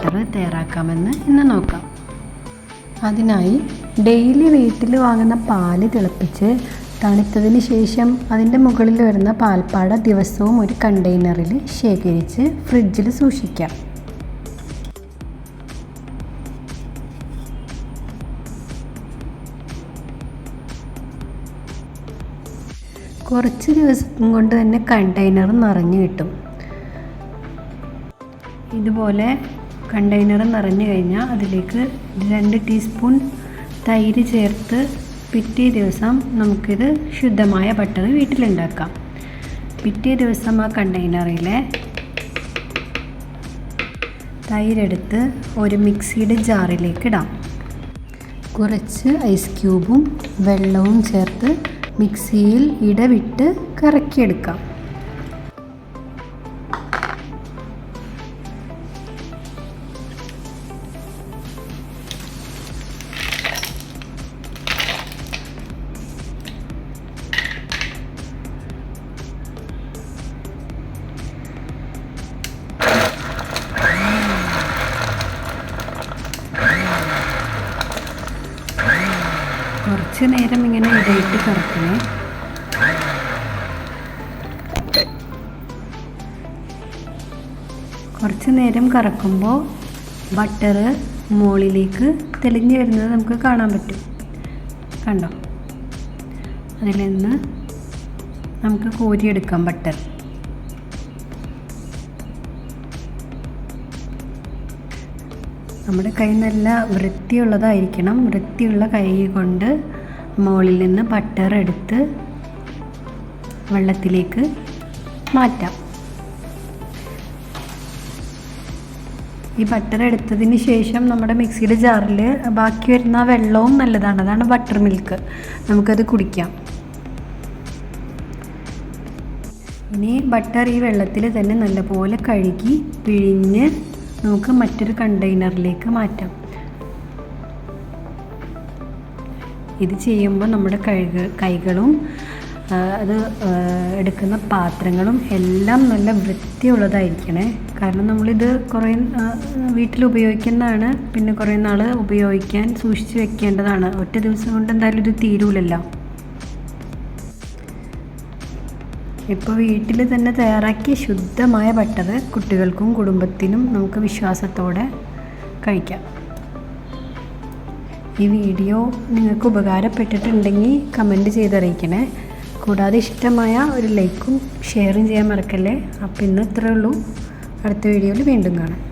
Butter തയ്യാറാക്കാമെന്ന് ഇന്ന് നോക്കാം. അതിനായി ഡെയിലി വീട്ടിൽ വാങ്ങുന്ന പാല് തിളപ്പിച്ച് തണുത്തതിന് ശേഷം അതിൻ്റെ മുകളിൽ വരുന്ന പാൽപ്പാട ദിവസവും ഒരു കണ്ടെയ്നറിൽ ശേഖരിച്ച് ഫ്രിഡ്ജിൽ സൂക്ഷിക്കാം. കുറച്ച് ദിവസം കൊണ്ട് തന്നെ കണ്ടെയ്നർ നിറഞ്ഞു കിട്ടും. ഇതുപോലെ കണ്ടെയ്നർ നിറഞ്ഞു കഴിഞ്ഞാൽ അതിലേക്ക് 2 ടീസ്പൂൺ തൈര് ചേർത്ത് പിറ്റേ ദിവസം നമുക്കിത് ശുദ്ധമായ ബട്ടർ വീട്ടിലുണ്ടാക്കാം. പിറ്റേ ദിവസം ആ കണ്ടെയ്നറിലെ തൈരെടുത്ത് ഒരു മിക്സിയുടെ ജാറിലേക്ക് ഇടാം. കുറച്ച് ഐസ് ക്യൂബും വെള്ളവും ചേർത്ത് മിക്സിയിൽ ഇടവിട്ട് കറക്കിയെടുക്കാം. കുറച്ച് നേരം ഇങ്ങനെ ഇടയിട്ട് കറക്കണേ. കുറച്ച് നേരം കറക്കുമ്പോൾ ബട്ടർ മുകളിലേക്ക് തെളിഞ്ഞു വരുന്നത് നമുക്ക് കാണാൻ പറ്റും. കണ്ടോ? അതിൽ നിന്ന് നമുക്ക് കോരിയെടുക്കാം ബട്ടർ. നമ്മുടെ കൈ നല്ല വൃത്തിയുള്ളതായിരിക്കണം. വൃത്തിയുള്ള കൈ കൊണ്ട് മുകളിൽ നിന്ന് ബട്ടർ എടുത്ത് വെള്ളത്തിലേക്ക് മാറ്റാം. ഈ ബട്ടർ എടുത്തതിന് ശേഷം നമ്മുടെ മിക്സിയുടെ ജാറിൽ ബാക്കി വരുന്ന വെള്ളവും നല്ലതാണ്. അതാണ് ബട്ടർ മിൽക്ക്. നമുക്കത് കുടിക്കാം. ഇനി ബട്ടർ ഈ വെള്ളത്തിൽ തന്നെ നല്ലപോലെ കഴുകി പിഴിഞ്ഞ് നമുക്ക് മറ്റൊരു കണ്ടെയ്നറിലേക്ക് മാറ്റാം. ഇത് ചെയ്യുമ്പോൾ നമ്മുടെ കൈകളും അത് എടുക്കുന്ന പാത്രങ്ങളും എല്ലാം നല്ല വൃത്തിയുള്ളതായിരിക്കണേ. കാരണം നമ്മളിത് കുറേ വീട്ടിൽ ഉപയോഗിക്കുന്നതാണ്. പിന്നെ കുറേ നാൾ ഉപയോഗിക്കാൻ സൂക്ഷിച്ച് വെക്കേണ്ടതാണ്. ഒറ്റ ദിവസം കൊണ്ട് എന്തായാലും ഇത് തീരൂലല്ലോ. ഇപ്പോൾ വീട്ടിൽ തന്നെ തയ്യാറാക്കിയ ശുദ്ധമായ ബട്ടർ കുട്ടികൾക്കും കുടുംബത്തിനും നമുക്ക് വിശ്വാസത്തോടെ കഴിക്കാം. ഈ വീഡിയോ നിങ്ങൾക്ക് ഉപകാരപ്പെട്ടിട്ടുണ്ടെങ്കിൽ കമൻറ്റ് ചെയ്തറിയിക്കണേ. കൂടാതെ ഇഷ്ടമായ ഒരു ലൈക്കും ഷെയറും ചെയ്യാൻ മറക്കല്ലേ. അപ്പോൾ ഇന്ന് ഇത്രയേ ഉള്ളൂ. അടുത്ത വീഡിയോയിൽ വീണ്ടും കാണാം.